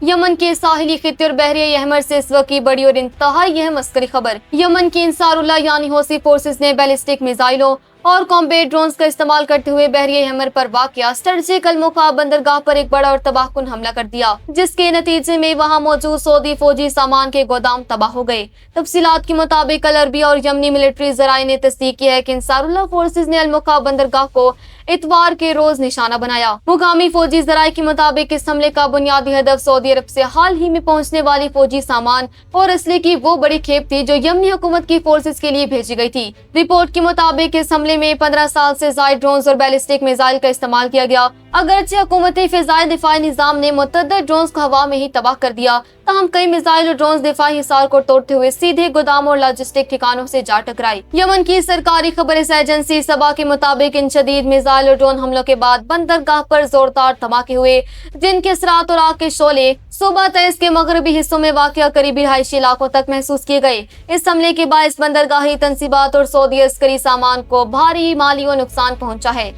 یمن کے ساحلی خطے اور بحیرہ احمر سے اس وقت کی بڑی اور انتہائی اہم عسکری خبر۔ یمن کی انصار اللہ یعنی حوثی فورسز نے بیلسٹک میزائلوں اور کامبیٹ ڈرونز کا استعمال کرتے ہوئے بحیرہ احمر پر واقع سٹریٹجک الموقع بندرگاہ پر ایک بڑا اور تباہ کن حملہ کر دیا، جس کے نتیجے میں وہاں موجود سعودی فوجی سامان کے گودام تباہ ہو گئے۔ تفصیلات کے مطابق العربیہ اور یمنی ملٹری ذرائع نے تصدیق کی ہے کہ انصار اللہ فورسز نے الموقع بندرگاہ کو اتوار کے روز نشانہ بنایا۔ مقامی فوجی ذرائع کے مطابق اس حملے کا بنیادی ہدف سعودی عرب سے حال ہی میں پہنچنے والی فوجی سامان اور اسلحے کی وہ بڑی کھیپ تھی جو یمنی حکومت کی فورسز کے لیے بھیجی گئی تھی۔ رپورٹ کے مطابق اس حملے میں 15 سال سے زائد ڈرونز اور بیلسٹک میزائل کا استعمال کیا گیا۔ اگرچہ حکومتی فضائی دفاعی نظام نے متعدد ڈرونز کو ہوا میں ہی تباہ کر دیا، تاہم کئی میزائل اور ڈرونز دفاعی حصار کو توڑتے ہوئے سیدھے گوداموں اور لاجسٹک ٹھکانوں سے جا ٹکرائی۔ یمن کی سرکاری خبر رساں ایجنسی سبا کے مطابق ان شدید میزائل اور ڈرون حملوں کے بعد بندرگاہ پر زوردار دھماکے ہوئے، جن کے اثرات اور آگ کے شعلے صوبہ تعز کے مغربی حصوں میں واقع قریبی رہائشی علاقوں تک محسوس کیے گئے۔ اس حملے کے باعث بندرگاہی تنصیبات اور سعودی عسکری سامان کو بھاری مالی و نقصان پہنچا ہے۔